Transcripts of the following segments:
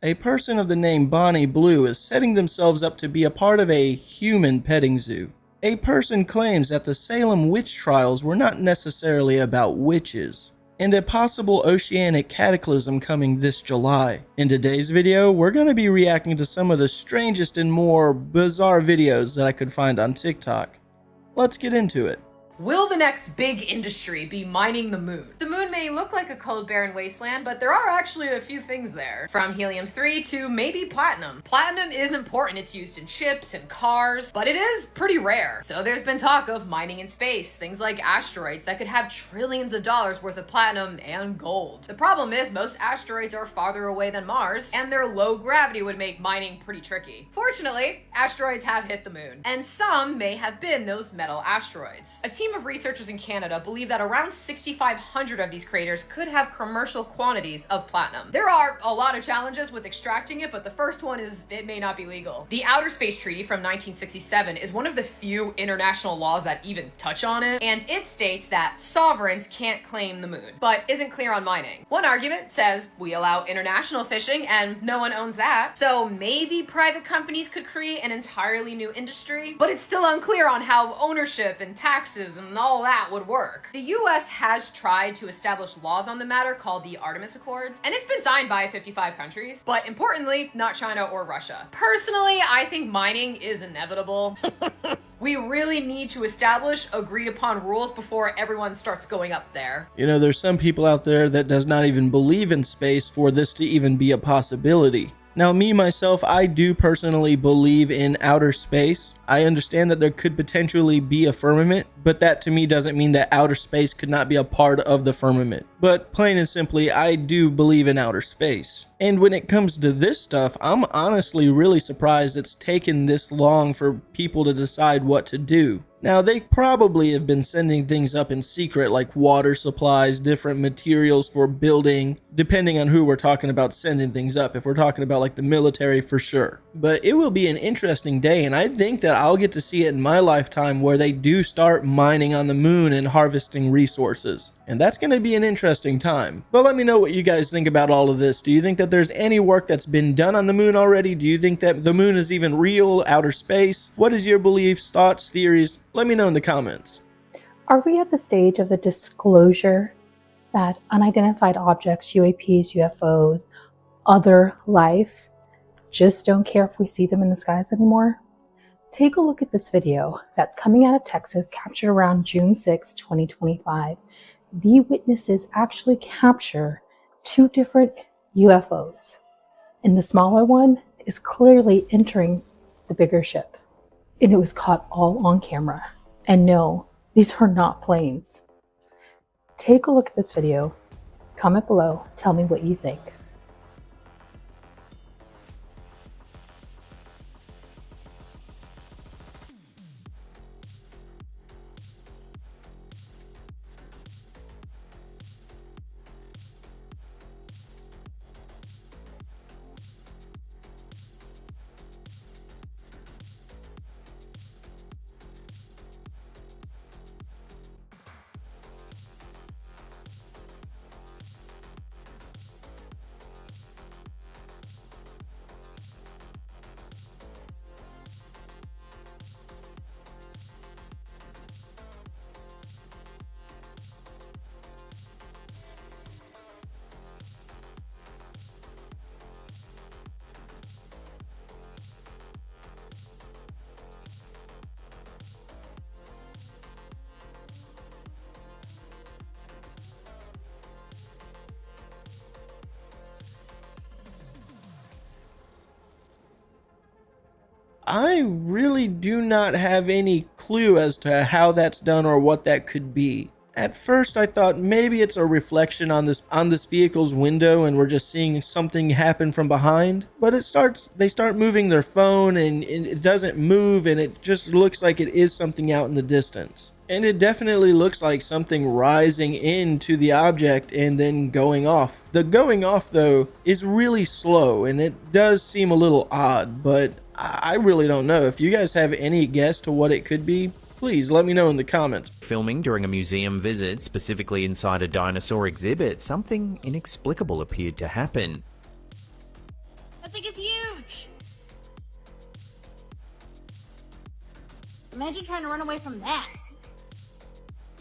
A person of the name Bonnie Blue is setting themselves up to be a part of a human petting zoo. A person claims that the Salem witch trials were not necessarily about witches, and a possible oceanic cataclysm coming this July. In today's video, we're going to be reacting to some of the strangest and more bizarre videos that I could find on TikTok. Let's get into it. Will the next big industry be mining the moon? The moon may look like a cold, barren wasteland, but there are actually a few things there. From helium-3 to maybe platinum. Platinum is important. It's used in chips and cars, but it is pretty rare. So there's been talk of mining in space, things like asteroids that could have trillions of dollars worth of platinum and gold. The problem is most asteroids are farther away than Mars, and their low gravity would make mining pretty tricky. Fortunately, asteroids have hit the moon, and some may have been those metal asteroids. A team of researchers in Canada believe that around 6,500 of these craters could have commercial quantities of platinum. There are a lot of challenges with extracting it, but the first one is it may not be legal. The Outer Space Treaty from 1967 is one of the few international laws that even touch on it, and it states that sovereigns can't claim the moon, but isn't clear on mining. One argument says we allow international fishing and no one owns that, so maybe private companies could create an entirely new industry, but it's still unclear on how ownership and taxes and all that would work. The US has tried to establish laws on the matter called the Artemis Accords, and it's been signed by 55 countries, but importantly, not China or Russia. Personally, I think mining is inevitable. We really need to establish agreed upon rules before everyone starts going up there. You know, there's some people out there that does not even believe in space for this to even be a possibility. Now, me, myself, I do personally believe in outer space. I understand that there could potentially be a firmament, but that to me doesn't mean that outer space could not be a part of the firmament. But plain and simply, I do believe in outer space. And when it comes to this stuff, I'm honestly really surprised it's taken this long for people to decide what to do. Now, they probably have been sending things up in secret, like water supplies, different materials for building, depending on who we're talking about sending things up. If we're talking about like the military, for sure. But it will be an interesting day, and I think that I'll get to see it in my lifetime where they do start mining on the moon and harvesting resources. And that's going to be an interesting time. But let me know what you guys think about all of this. Do you think that there's any work that's been done on the moon already? Do you think that the moon is even real, outer space? What is your beliefs, thoughts, theories? Let me know in the comments. Are we at the stage of the disclosure that unidentified objects, UAPs, UFOs, other life, just don't care if we see them in the skies anymore? Take a look at this video that's coming out of Texas, captured around June 6, 2025. The witnesses actually capture two different UFOs, and the smaller one is clearly entering the bigger ship, and it was caught all on camera. And no, these are not planes. Take a look at this video, comment below, tell me what you think. I really do not have any clue as to how that's done or what that could be. At first I thought maybe it's a reflection on this vehicle's window and we're just seeing something happen from behind, but they start moving their phone and it doesn't move, and it just looks like it is something out in the distance. And it definitely looks like something rising into the object and then going off. The going off though is really slow and it does seem a little odd, but I really don't know. If you guys have any guess to what it could be, please let me know in the comments. Filming during a museum visit, specifically inside a dinosaur exhibit, something inexplicable appeared to happen. That thing is huge! Imagine trying to run away from that.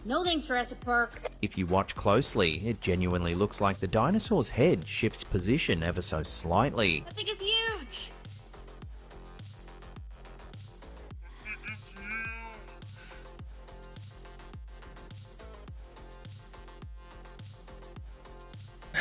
No thanks, Jurassic Park. If you watch closely, it genuinely looks like the dinosaur's head shifts position ever so slightly. That thing is huge!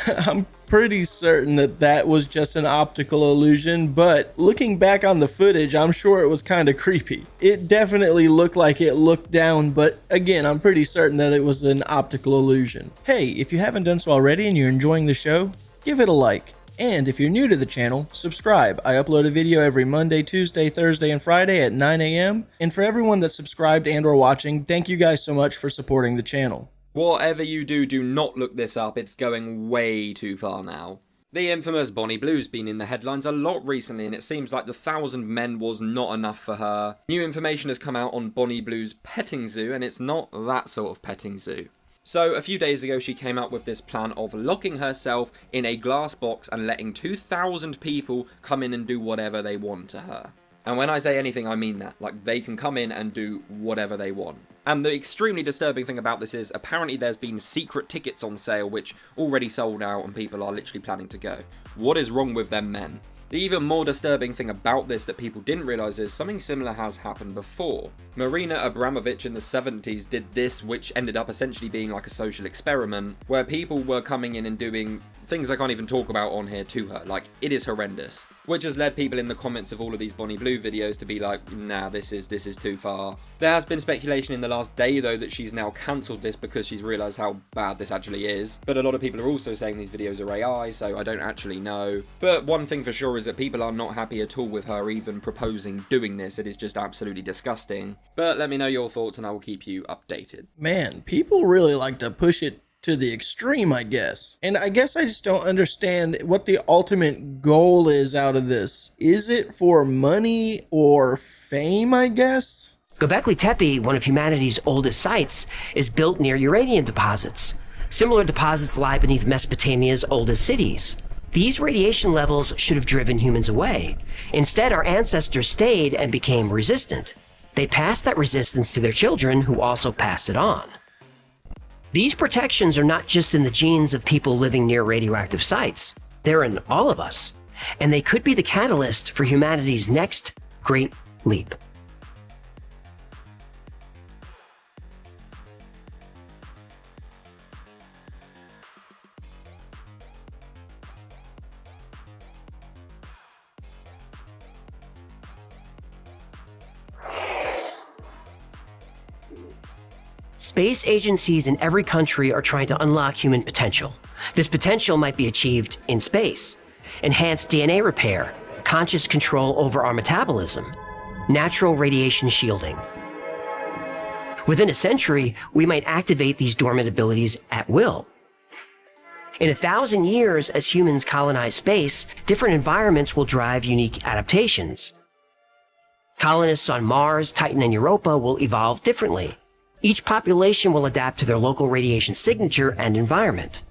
I'm pretty certain that that was just an optical illusion, but looking back on the footage, I'm sure it was kind of creepy. It definitely looked like it looked down, but again, I'm pretty certain that it was an optical illusion. Hey, if you haven't done so already and you're enjoying the show, give it a like. And if you're new to the channel, subscribe. I upload a video every Monday, Tuesday, Thursday, and Friday at 9 a.m. And for everyone that's subscribed and or watching, thank you guys so much for supporting the channel. Whatever you do, do not look this up, it's going way too far now. The infamous Bonnie Blue's been in the headlines a lot recently, and it seems like the 1,000 men was not enough for her. New information has come out on Bonnie Blue's petting zoo, and it's not that sort of petting zoo. So, a few days ago she came up with this plan of locking herself in a glass box and letting 2,000 people come in and do whatever they want to her. And when I say anything, I mean that. Like, they can come in and do whatever they want. And the extremely disturbing thing about this is, apparently there's been secret tickets on sale which already sold out and people are literally planning to go. What is wrong with them men? The even more disturbing thing about this that people didn't realise is something similar has happened before. Marina Abramovich in the 70s did this, which ended up essentially being like a social experiment, where people were coming in and doing things I can't even talk about on here to her. Like, it is horrendous. Which has led people in the comments of all of these Bonnie Blue videos to be like, nah, this is too far. There has been speculation in the last day though that she's now cancelled this because she's realised how bad this actually is. But a lot of people are also saying these videos are AI, so I don't actually know. But one thing for sure is that people are not happy at all with her even proposing doing this. It is just absolutely disgusting. But let me know your thoughts and I will keep you updated. Man, people really like to push it to the extreme, I guess. And I guess I just don't understand what the ultimate goal is out of this. Is it for money or fame, I guess? Göbekli Tepe, one of humanity's oldest sites, is built near uranium deposits. Similar deposits lie beneath Mesopotamia's oldest cities. These radiation levels should have driven humans away. Instead, our ancestors stayed and became resistant. They passed that resistance to their children, who also passed it on. These protections are not just in the genes of people living near radioactive sites. They're in all of us, and they could be the catalyst for humanity's next great leap. Space agencies in every country are trying to unlock human potential. This potential might be achieved in space. Enhanced DNA repair, conscious control over our metabolism, natural radiation shielding. Within a century, we might activate these dormant abilities at will. In 1,000 years, as humans colonize space, different environments will drive unique adaptations. Colonists on Mars, Titan, and Europa will evolve differently. Each population will adapt to their local radiation signature and environment.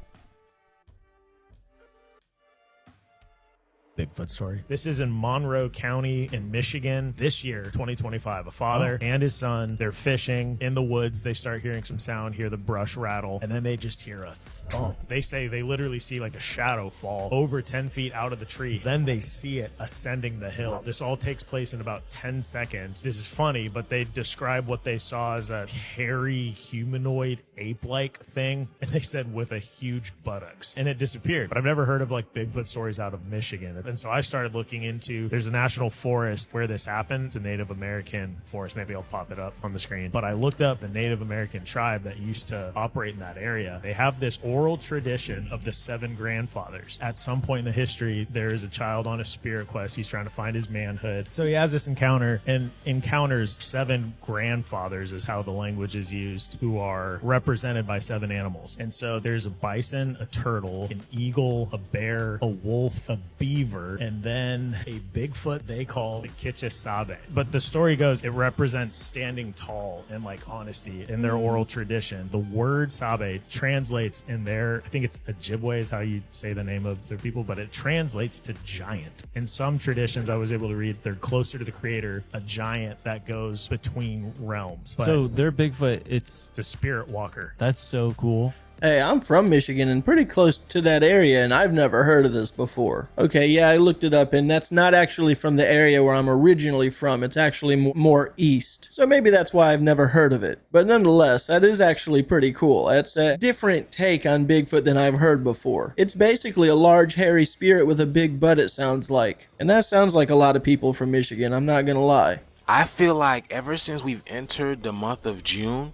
Bigfoot story. This is in Monroe County in Michigan this year, 2025. A father and his son, they're fishing in the woods. They start hearing some sound, hear the brush rattle, and then they just hear a thump. They say they literally see like a shadow fall over 10 feet out of the tree. Then they see it ascending the hill. This all takes place in about 10 seconds. This is funny, but they describe what they saw as a hairy humanoid ape-like thing, and they said with a huge buttocks, and it disappeared. But I've never heard of like Bigfoot stories out of Michigan. And so I started looking into, there's a national forest where this happens, a Native American forest. Maybe I'll pop it up on the screen. But I looked up the Native American tribe that used to operate in that area. They have this oral tradition of the 7 grandfathers. At some point in the history, there is a child on a spirit quest. He's trying to find his manhood. So he has this encounter and encounters 7 grandfathers is how the language is used, who are represented by 7 animals. And so there's a bison, a turtle, an eagle, a bear, a wolf, a beaver, beaver, and then a Bigfoot they call the Kichisabe. But the story goes, it represents standing tall and like honesty in their oral tradition. The word Sabe translates in their, I think it's Ojibwe is how you say the name of their people, but it translates to giant. In some traditions I was able to read, they're closer to the creator, a giant that goes between realms. But So their Bigfoot, it's it's a spirit walker. that's so cool. Hey, I'm from Michigan and pretty close to that area, and I've never heard of this before. Okay, yeah, I looked it up, and that's not actually from the area where I'm originally from. It's actually more east. So maybe that's why I've never heard of it. But nonetheless, that is actually pretty cool. It's a different take on Bigfoot than I've heard before. It's basically a large, hairy spirit with a big butt, it sounds like. And that sounds like a lot of people from Michigan, I'm not gonna lie. I feel like ever since we've entered the month of June,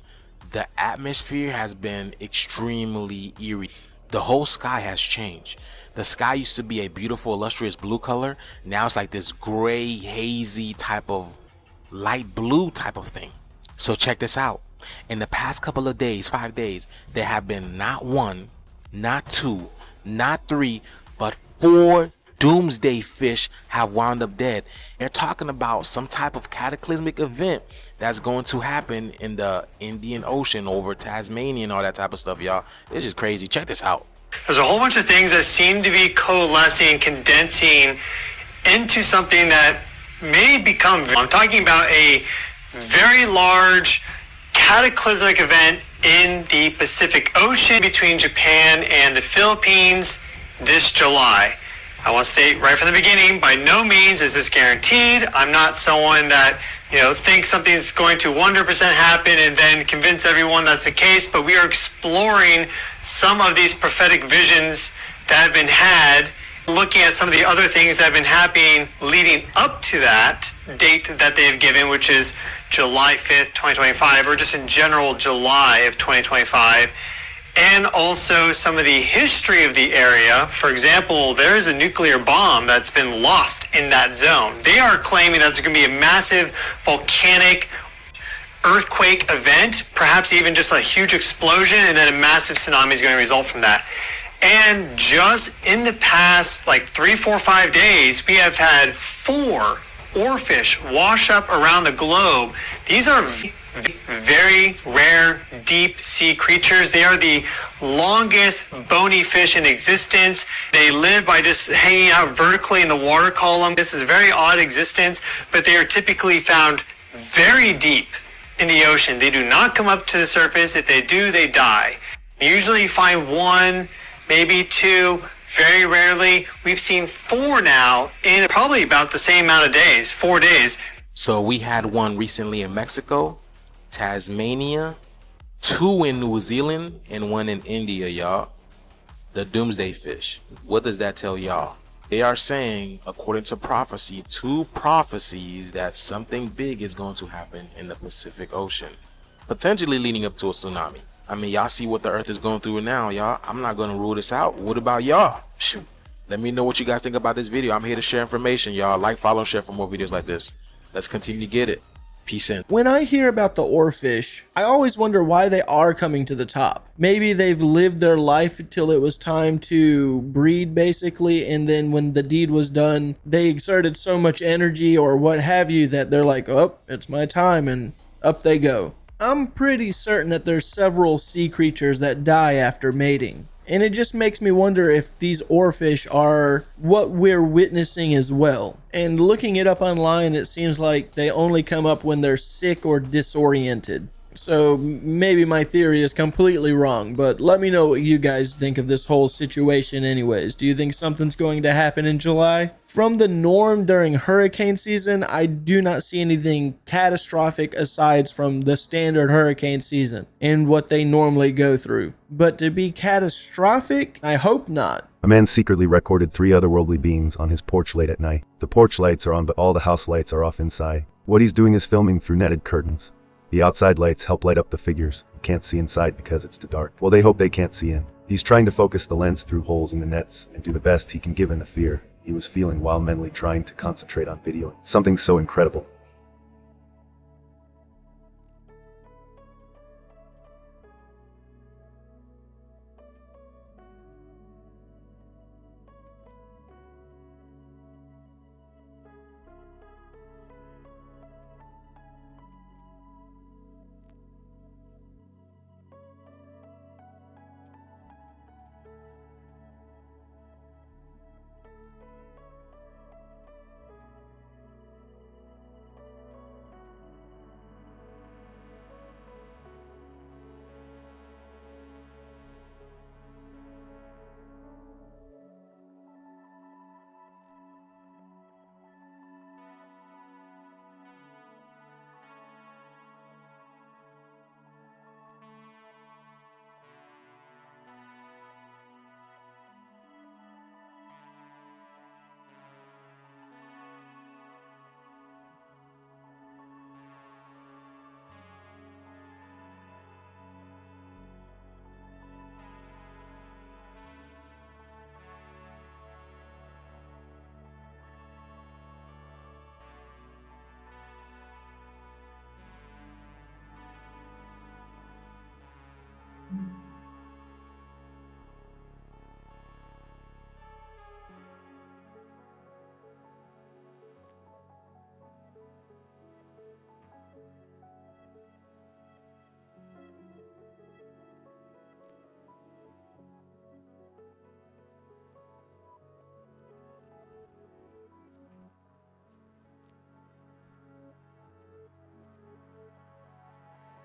the atmosphere has been extremely eerie. The whole sky has changed. The sky used to be a beautiful, illustrious blue color. Now it's like this gray, hazy type of light blue type of thing. So check this out. In the past couple of days, 5 days, there have been not one, not two, not three, but 4 doomsday fish have wound up dead. They're talking about some type of cataclysmic event that's going to happen in the Indian Ocean over Tasmania and all that type of stuff, y'all. It's just crazy. Check this out. There's a whole bunch of things that seem to be coalescing, condensing into something that may become, I'm talking about a very large cataclysmic event in the Pacific Ocean between Japan and the Philippines this July. I want to state right from the beginning, by no means is this guaranteed. I'm not someone that, thinks something's going to 100% happen and then convince everyone that's the case, but we are exploring some of these prophetic visions that have been had, looking at some of the other things that have been happening leading up to that date that they have given, which is July 5th, 2025, or just in general, July of 2025. And also some of the history of the area. For example, there is a nuclear bomb that's been lost in that zone. They are claiming that there's going to be a massive volcanic earthquake event, perhaps even just a huge explosion, and then a massive tsunami is going to result from that. And just in the past, 3, 4, 5 days, we have had 4 oarfish wash up around the globe. These are very rare deep sea creatures. They are the longest bony fish in existence. They live by just hanging out vertically in the water column. This is a very odd existence, but they are typically found very deep in the ocean. They do not come up to the surface. If they do, they die. Usually you find 1, maybe 2. Very rarely. We've seen 4 now in probably about the same amount of days, 4 days. So we had one recently in Mexico, Tasmania, 2 in New Zealand, and 1 in India, y'all. The Doomsday fish. What does that tell y'all? They are saying, according to prophecy, 2 prophecies, that something big is going to happen in the Pacific Ocean, potentially leading up to a tsunami. I mean, y'all see what the earth is going through now, y'all. I'm not going to rule this out. What about y'all? Shoot. Let me know what you guys think about this video. I'm here to share information, y'all. Like, follow, share for more videos like this. Let's continue to get it. Peace in. When I hear about the oarfish, I always wonder why they are coming to the top. Maybe they've lived their life until it was time to breed, basically, and then when the deed was done, they exerted so much energy or what have you that they're like, oh, it's my time, and up they go. I'm pretty certain that there's several sea creatures that die after mating. And it just makes me wonder if these oarfish are what we're witnessing as well. And looking it up online, it seems like they only come up when they're sick or disoriented. So maybe my theory is completely wrong, but let me know what you guys think of this whole situation anyways. Do you think something's going to happen in July? From the norm during hurricane season, I do not see anything catastrophic aside from the standard hurricane season and what they normally go through. But to be catastrophic, I hope not. A man secretly recorded 3 otherworldly beings on his porch late at night. The porch lights are on, but all the house lights are off inside. What he's doing is filming through netted curtains. The outside lights help light up the figures. You can't see inside because it's too dark. Well, they hope they can't see in. He's trying to focus the lens through holes in the nets and do the best he can given the fear he was feeling while mentally trying to concentrate on videoing something so incredible.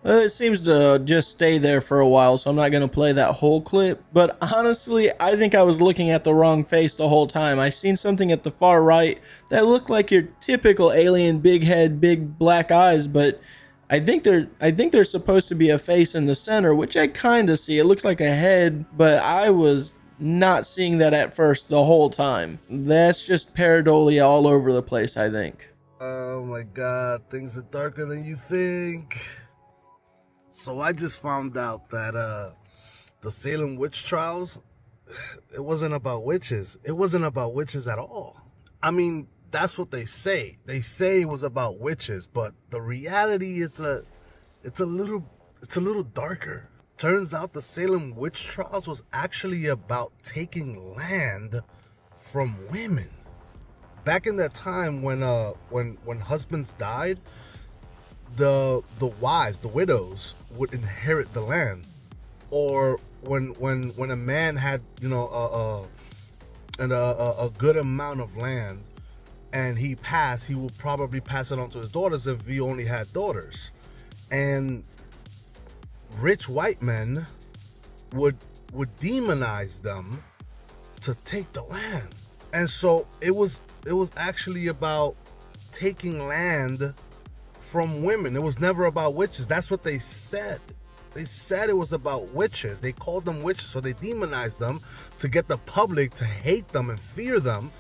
It seems to just stay there for a while, so I'm not going to play that whole clip. But honestly, I think I was looking at the wrong face the whole time. I seen something at the far right that looked like your typical alien, big head, big black eyes, but I think there's supposed to be a face in the center, which I kind of see. It looks like a head, but I was not seeing that at first the whole time. That's just pareidolia all over the place, I think. Oh my god, things are darker than you think. So I just found out that the Salem witch trials, it wasn't about witches. It wasn't about witches at all. I mean, that's what they say. They say it was about witches, but the reality it's a little darker. Turns out the Salem witch trials was actually about taking land from women. Back in that time when husbands died, the wives, the widows, would inherit the land. Or when a man had, you know, a good amount of land and he passed, he would probably pass it on to his daughters if he only had daughters. And rich white men would demonize them to take the land. And so it was actually about taking land from women. It was never about witches. That's what they said. They said it was about witches. They called them witches, so they demonized them to get the public to hate them and fear them.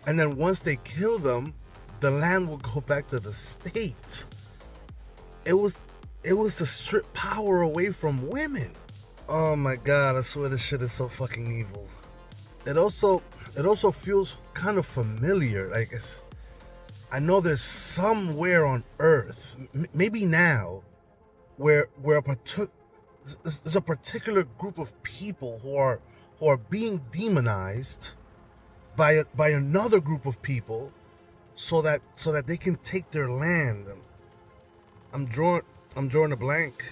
And then once they kill them, the land will go back to the state. It was to strip power away from women. Oh my god, I swear this shit is so fucking evil. It also feels kind of familiar. Like I know there's somewhere on Earth, maybe now, where there's a particular group of people who are being demonized by another group of people, so that they can take their land. I'm drawing a blank.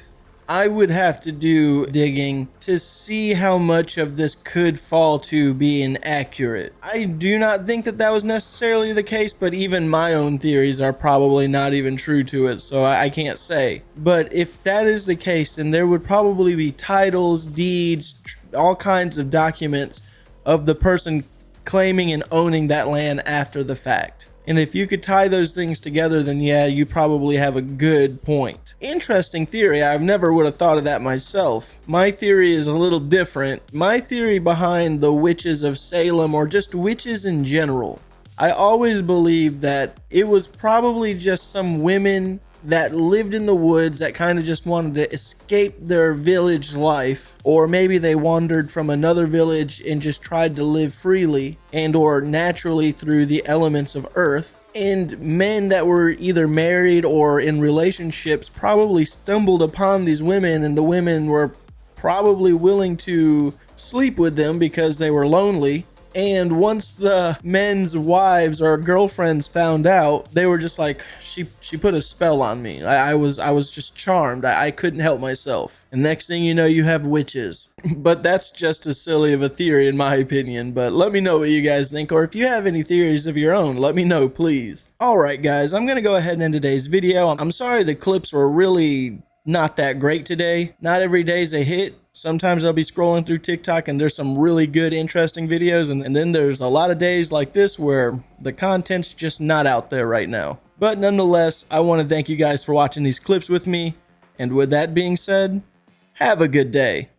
I would have to do digging to see how much of this could fall to being accurate. I do not think that was necessarily the case, but even my own theories are probably not even true to it, so I can't say. But if that is the case, then there would probably be titles, deeds, all kinds of documents of the person claiming and owning that land after the fact. And if you could tie those things together, then yeah, you probably have a good point. Interesting theory. I never would have thought of that myself. My theory is a little different. My theory behind the witches of Salem, or just witches in general, I always believed that it was probably just some women that lived in the woods that kind of just wanted to escape their village life, or maybe they wandered from another village and just tried to live freely and or naturally through the elements of earth. And men that were either married or in relationships probably stumbled upon these women, and the women were probably willing to sleep with them because they were lonely. And once the men's wives or girlfriends found out, they were just like, she put a spell on me. I was just charmed. I couldn't help myself. And next thing you know, you have witches. But that's just as silly of a theory in my opinion. But let me know what you guys think, or if you have any theories of your own, let me know, please. All right, guys, I'm going to go ahead and end today's video. I'm sorry the clips were really not that great today. Not every day's a hit. Sometimes I'll be scrolling through TikTok and there's some really good, interesting videos. And then there's a lot of days like this where the content's just not out there right now. But nonetheless, I want to thank you guys for watching these clips with me. And with that being said, have a good day.